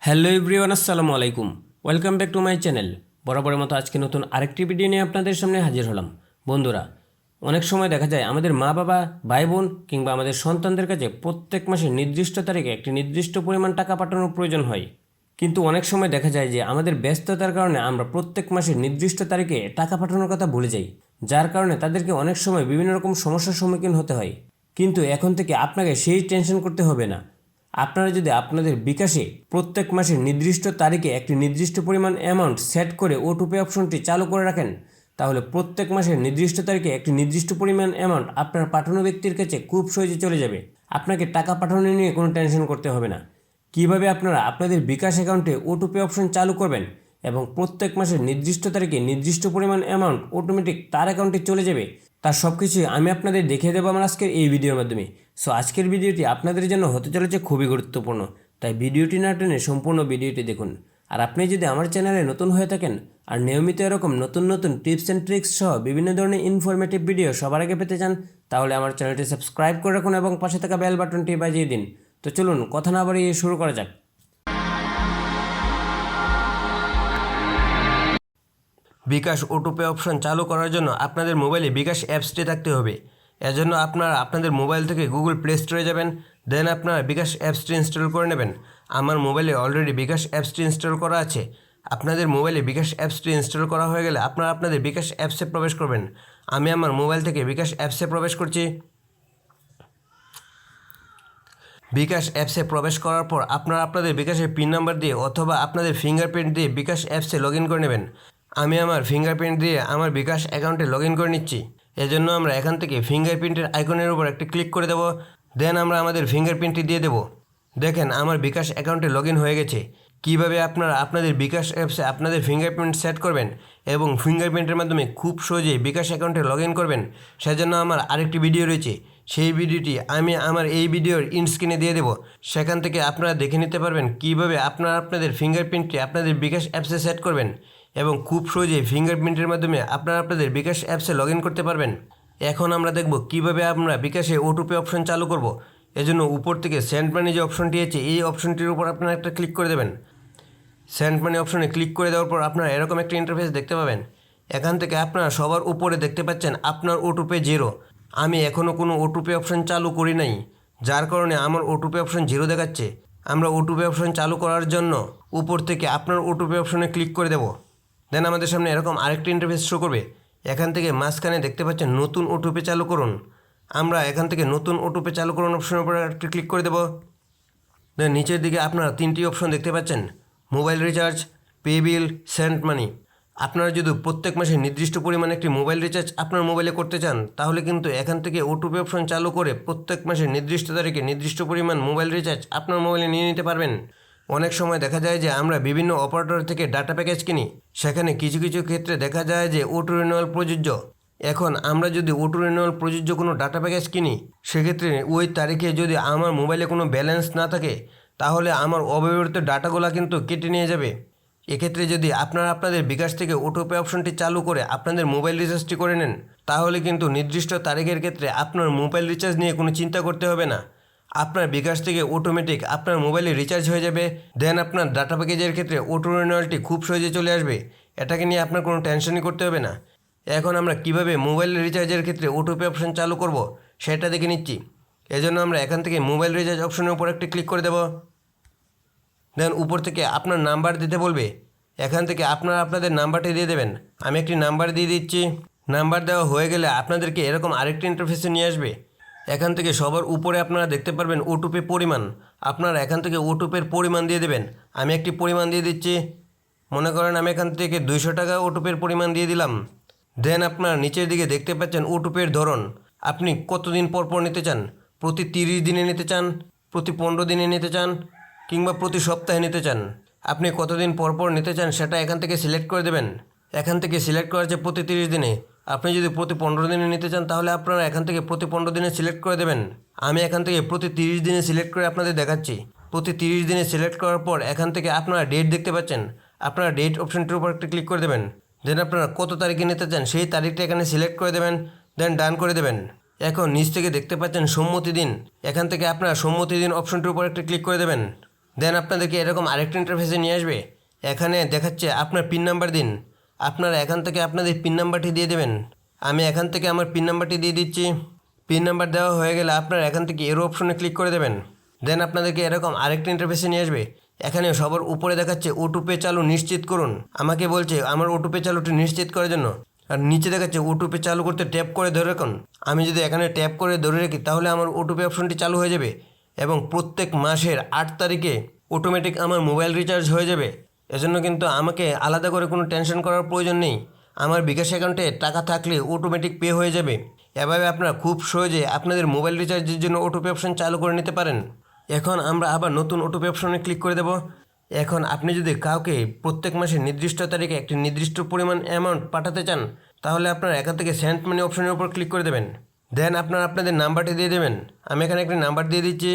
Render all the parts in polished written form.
Hello everyone, আসসালামু আলাইকুম। Welcome back to my channel. বরাবরের মতো আজকে নতুন আরেকটি ভিডিও নিয়ে আপনাদের সামনে হাজির হলাম। বন্ধুরা, অনেক সময় দেখা যায় আমাদের মা বাবা, ভাই বোন কিংবা আমাদের সন্তানদের কাছে প্রত্যেক মাসে নির্দিষ্ট তারিখে একটি নির্দিষ্ট পরিমাণ টাকা পাঠানোর প্রয়োজন হয়। কিন্তু অনেক সময় দেখা যায় যে আমাদের ব্যস্ততার কারণে আমরা প্রত্যেক মাসে নির্দিষ্ট তারিখে টাকা পাঠানোর কথা ভুলে যাই, যার কারণে তাদেরকে অনেক সময় বিভিন্ন রকম সমস্যার সম্মুখীন হতে হয়। কিন্তু এখন থেকে আপনাকে সেই টেনশন করতে হবে না। আপনারা যদি আপনাদের বিকাশে প্রত্যেক মাসের নির্দিষ্ট তারিখে একটি নির্দিষ্ট পরিমাণ অ্যামাউন্ট সেট করে ওটুপে অপশনটি চালু করে রাখেন, তাহলে প্রত্যেক মাসের নির্দিষ্ট তারিখে একটি নির্দিষ্ট পরিমাণ অ্যামাউন্ট আপনার পাঠানো ব্যক্তির কাছে খুব সহজে চলে যাবে। আপনাকে টাকা পাঠানো নিয়ে কোনো টেনশন করতে হবে না। কিভাবে আপনারা আপনাদের বিকাশ অ্যাকাউন্টে ওটুপে অপশন চালু করবেন এবং প্রত্যেক মাসের নির্দিষ্ট তারিখে নির্দিষ্ট পরিমাণ অ্যামাউন্ট অটোমেটিক তার অ্যাকাউন্টে চলে যাবে, তার সব কিছুই আমি আপনাদের দেখিয়ে দেবো আমার আজকের এই ভিডিওর মাধ্যমে। সো আজকের ভিডিওটি আপনাদের জন্য হতে চলেছে খুবই গুরুত্বপূর্ণ, তাই ভিডিওটি না টেনে সম্পূর্ণ ভিডিওটি দেখুন। আর আপনি যদি আমার চ্যানেলে নতুন হয়ে থাকেন আর নিয়মিত এরকম নতুন নতুন টিপস অ্যান্ড ট্রিক্স সহ বিভিন্ন ধরনের ইনফরমেটিভ ভিডিও সবার আগে পেতে চান, তাহলে আমার চ্যানেলটি সাবস্ক্রাইব করে রাখুন এবং পাশে থাকা বেল বাটনটি বাজিয়ে দিন। তো চলুন কথা না বাড়িয়ে শুরু করা যাক। বিকাশ অটোপে অপশন চালু করার জন্য আপনাদের মোবাইলে বিকাশ অ্যাপসটি থাকতে হবে। এজন্য আপনারা আপনাদের মোবাইল থেকে গুগল প্লে স্টোরে যাবেন, দেন আপনারা বিকাশ অ্যাপসটি ইনস্টল করে নেবেন। আমার মোবাইলে অলরেডি বিকাশ অ্যাপসটি ইনস্টল করা আছে। আপনাদের মোবাইলে বিকাশ অ্যাপসটি ইনস্টল করা হয়ে গেলে আপনারা আপনাদের বিকাশ অ্যাপসে প্রবেশ করবেন। আমি আমার মোবাইল থেকে বিকাশ অ্যাপসে প্রবেশ করছি। বিকাশ অ্যাপসে প্রবেশ করার পর আপনারা আপনাদের বিকাশের পিন নাম্বার দিয়ে অথবা আপনাদের ফিঙ্গারপ্রিন্ট দিয়ে বিকাশ অ্যাপসে লগ ইন করে নেবেন। আমি আমার ফিঙ্গারপ্রিন্ট দিয়ে আমার বিকাশ অ্যাকাউন্টে লগ ইন করে নিচ্ছি। এজন্য আমরা এখান থেকে ফিঙ্গারপ্রিন্টের আইকনের উপর একটি ক্লিক করে দেবো, দেন আমরা আমাদের ফিঙ্গারপ্রিন্টটি দিয়ে দেবো। দেখেন আমার বিকাশ অ্যাকাউন্টে লগ ইন হয়ে গেছে। কীভাবে আপনারা আপনাদের বিকাশ অ্যাপসে আপনাদের ফিঙ্গারপ্রিন্ট সেট করবেন এবং ফিঙ্গারপ্রিন্টের মাধ্যমে খুব সহজেই বিকাশ অ্যাকাউন্টে লগ ইন করবেন, সেজন্য আমার আরেকটি ভিডিও রয়েছে। সেই ভিডিওটি আমি আমার এই ভিডিওর স্ক্রিনে দিয়ে দেবো। সেখান থেকে আপনারা দেখে নিতে পারবেন কীভাবে আপনারা আপনাদের ফিঙ্গারপ্রিন্টটি আপনাদের বিকাশ অ্যাপসে সেট করবেন এবং খুব সহজেই ফিঙ্গারপ্রিন্টের মাধ্যমে আপনারা আপনাদের বিকাশ অ্যাপসে লগ ইন করতে পারবেন। এখন আমরা দেখব কীভাবে আমরা বিকাশে ওটুপে অপশন চালু করব। এজন্য উপর থেকে সেন্ড মানি যে অপশনটি আছে এই অপশনটির উপর আপনারা একটা ক্লিক করে দেবেন। সেন্ড মানি অপশনে ক্লিক করে দেওয়ার পর আপনারা এরকম একটা ইন্টারফেস দেখতে পাবেন। এখান থেকে আপনারা সবার উপরে দেখতে পাচ্ছেন আপনার ওটুপে 0। আমি এখনও কোনো ওটুপে অপশন চালু করি নাই, যার কারণে আমার ওটুপে অপশন 0 দেখাচ্ছে। আমরা ওটুপে অপশন চালু করার জন্য উপর থেকে আপনার ওটুপে অপশনে ক্লিক করে দেব। দেন আমাদের সামনে এরকম আরেকটি ইন্টারফেস শো করবে। এখান থেকে মাঝখানে দেখতে পাচ্ছেন নতুন ওটুপে চালু করুন। আমরা এখান থেকে নতুন ওটুপে চালু করুন অপশনের উপর একটি ক্লিক করে দেব। দেন নিচের দিকে আপনারা 3টি অপশন দেখতে পাচ্ছেন, মোবাইল রিচার্জ, পে বিল, সেন্ড মানি। আপনারা যদি প্রত্যেক মাসে নির্দিষ্ট পরিমাণে একটি মোবাইল রিচার্জ আপনার মোবাইলে করতে চান, তাহলে কিন্তু এখান থেকে ওটুপে অপশন চালু করে প্রত্যেক মাসে নির্দিষ্ট তারিখে নির্দিষ্ট পরিমাণ মোবাইল রিচার্জ আপনার মোবাইলে নিয়ে নিতে পারবেন। অনেক সময় দেখা যায় যে আমরা বিভিন্ন অপারেটর থেকে ডাটা প্যাকেজ কিনি, সেখানে কিছু কিছু ক্ষেত্রে দেখা যায় যে অটো রিনিউয়াল প্রযোজ্য। এখন আমরা যদি অটো রিনিউয়াল প্রযোজ্য কোনো ডাটা প্যাকেজ কিনি, সেক্ষেত্রে ওই তারিখে যদি আমার মোবাইলে কোনো ব্যালেন্স না থাকে, তাহলে আমার অব্যবহৃত ডাটাগুলো কিন্তু কেটে নিয়ে যাবে। এক্ষেত্রে যদি আপনারা আপনাদের বিকাশ থেকে অটোপে অপশনটি চালু করে আপনাদের মোবাইল রিচার্জটি করে নেন, তাহলে কিন্তু নির্দিষ্ট তারিখের ক্ষেত্রে আপনার মোবাইল রিচার্জ নিয়ে কোনো চিন্তা করতে হবে না। আপনার বিকাশ থেকে অটোমেটিক আপনার মোবাইলে রিচার্জ হয়ে যাবে। দেন আপনার ডাটা প্যাকেজের ক্ষেত্রে অটো রিনিউয়ালটি খুব সহজে চলে আসবে। এটাকে নিয়ে আপনার কোনো টেনশনই করতে হবে না। এখন আমরা কিভাবে মোবাইল রিচার্জের ক্ষেত্রে অটোপে অপশন চালু করব সেটা দেখে নিচ্ছি। এজন্য আমরা এখান থেকে মোবাইল রিচার্জ অপশনের উপর একটি ক্লিক করে দেব। দেন উপর থেকে আপনার নাম্বার দিতে বলবে। এখান থেকে আপনারা আপনাদের নাম্বারটি দিয়ে দেবেন। আমি একটি নাম্বার দিয়ে দিচ্ছি। নাম্বার দেওয়া হয়ে গেলে আপনাদেরকে এরকম আরেকটি ইন্টারফেসে নিয়ে আসবে। এখান থেকে সবার উপরে আপনারা দেখতে পারবেন ওটুপে পরিমাণ। আপনারা এখান থেকে ওটুপের পরিমাণ দিয়ে দেবেন। আমি একটি পরিমাণ দিয়ে দিচ্ছি। মনে করেন আমি এখান থেকে 200 টাকা ওটুপের পরিমাণ দিয়ে দিলাম। দেন আপনারা নিচের দিকে দেখতে পাচ্ছেন ওটুপের ধরন। আপনি কতদিন পর পর নিতে চান, প্রতি 30 দিনে নিতে চান, প্রতি 15 দিনে নিতে চান, কিংবা প্রতি সপ্তাহে নিতে চান। আপনি কতদিন পর পর নিতে চান সেটা এখান থেকে সিলেক্ট করে দেবেন। এখান থেকে সিলেক্ট করা আছে প্রতি 30 দিনে। আপনি যদি প্রতি 15 দিনে নিতে চান, তাহলে আপনারা এখান থেকে প্রতি 15 দিনে সিলেক্ট করে দেবেন। আমি এখান থেকে প্রতি 30 দিনে সিলেক্ট করে আপনাদের দেখাচ্ছি। প্রতি 30 দিনে সিলেক্ট করার পর এখান থেকে আপনারা ডেট দেখতে পাচ্ছেন। আপনারা ডেট অপশনটির উপর একটা ক্লিক করে দেবেন। দেন আপনারা কত তারিখে নিতে চান সেই তারিখটা এখানে সিলেক্ট করে দেবেন। দেন ডান করে দেবেন। এখন নিচ থেকে দেখতে পাচ্ছেন সম্মতি দিন। এখান থেকে আপনারা সম্মতি দিন অপশনটির উপর একটা ক্লিক করে দেবেন। দেন আপনাদেরকে এরকম আরেকটা ইন্টারফেসে নিয়ে আসবে। এখানে দেখাচ্ছে আপনার পিন নাম্বার দিন। আপনারা এখান থেকে আপনাদের পিন নাম্বারটি দিয়ে দেবেন। আমি এখান থেকে আমার পিন নাম্বারটি দিয়ে দিচ্ছি। পিন নাম্বার দেওয়া হয়ে গেলে আপনারা এখান থেকে এরো অপশনে ক্লিক করে দেবেন। দেন আপনাদেরকে এরকম আরেকটা ইন্টারফেসে নিয়ে আসবে। এখানে সবার উপরে দেখাচ্ছে ওটুপে চালু নিশ্চিত করুন। আমাকে বলছে আমার ওটুপে চালুটি নিশ্চিত করার জন্য। আর নিচে দেখাচ্ছে ওটুপে চালু করতে ট্যাপ করে ধরে রাখুন। আমি যদি এখানে ট্যাপ করে ধরে রাখি তাহলে আমার ওটুপে অপশনটি চালু হয়ে যাবে এবং প্রত্যেক মাসের 8 তারিখে অটোমেটিক আমার মোবাইল রিচার্জ হয়ে যাবে। এজন্য কিন্তু আমাকে আলাদা করে কোনো টেনশন করার প্রয়োজন নেই। আমার বিকাশ অ্যাকাউন্টে টাকা থাকলে অটোমেটিক পে হয়ে যাবে। এভাবে আপনারা খুব সহজে আপনাদের মোবাইল রিচার্জের জন্য ওটোপে অপশন চালু করে নিতে পারেন। এখন আমরা আবার নতুন ওটোপে অপশনে ক্লিক করে দেব। এখন আপনি যদি কাউকে প্রত্যেক মাসে নির্দিষ্ট তারিখে একটি নির্দিষ্ট পরিমাণ অ্যামাউন্ট পাঠাতে চান তাহলে আপনারা এখান থেকে সেন্ড মানি অপশনের উপর ক্লিক করে দেবেন। দেন আপনারা আপনাদের নাম্বারটি দিয়ে দেবেন। আমি এখানে একটি নাম্বার দিয়ে দিচ্ছি।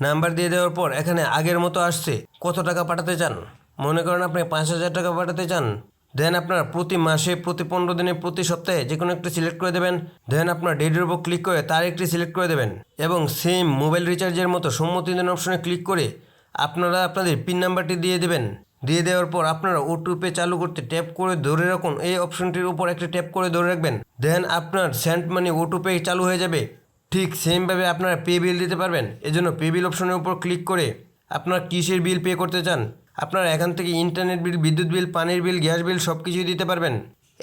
নাম্বার দিয়ে দেওয়ার পর এখানে আগের মতো আসছে কত টাকা পাঠাতে চান। মনে করেন আপনি 5,000 টাকা পাঠাতে চান। দেন আপনারা প্রতি মাসে, প্রতি 15 দিনে, প্রতি সপ্তাহে যে কোনো একটি সিলেক্ট করে দেবেন। দেন আপনার ডেটের উপর ক্লিক করে তার একটি সিলেক্ট করে দেবেন এবং সেম মোবাইল রিচার্জের মতো সম্মতি দেন অপশনে ক্লিক করে আপনারা আপনাদের পিন নাম্বারটি দিয়ে দেবেন। দিয়ে দেওয়ার পর আপনারা ওটিপি চালু করতে ট্যাপ করে ধরে রাখুন। এই অপশনটির উপর একটা ট্যাপ করে ধরে রাখবেন। দেন আপনার সেন্ড মানি ওটিপি চালু হয়ে যাবে। ঠিক সেমভাবে আপনারা পে বিল দিতে পারবেন। এজন্য পে বিল অপশনের উপর ক্লিক করে আপনারা কিসের বিল পে করতে চান আপনারা এখান থেকে ইন্টারনেট বিল, বিদ্যুৎ বিল, পানির বিল, গ্যাস বিল সব কিছুই দিতে পারবেন।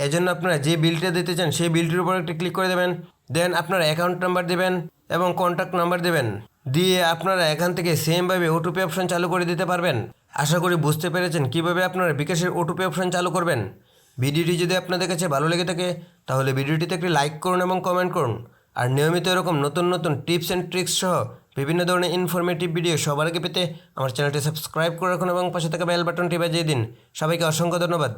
এজন্য আপনারা যে বিলটা দিতে চান সেই বিলটির উপর একটা ক্লিক করে দেবেন। দেন আপনার অ্যাকাউন্ট নাম্বার দেবেন এবং কন্ট্যাক্ট নাম্বার দেবেন। দিয়ে আপনারা এখান থেকে সেমভাবে ওটিপি অপশন চালু করে দিতে পারবেন। আশা করি বুঝতে পেরেছেন কীভাবে আপনারা বিকাশের ওটিপি অপশন চালু করবেন। ভিডিওটি যদি আপনাদের কাছে ভালো লেগে থাকে তাহলে ভিডিওটিতে একটি লাইক করুন এবং কমেন্ট করুন। আর নিয়মিত এরকম নতুন নতুন টিপস অ্যান্ড ট্রিক্স সহ বিভিন্ন ধরনের ইনফরমেটিভ ভিডিও সবার আগে পেতে আমার চ্যানেলটি সাবস্ক্রাইব করে রাখুন এবং পাশে থাকা বেল বাটনটি বাজিয়ে দিন। সবাইকে অসংখ্য ধন্যবাদ।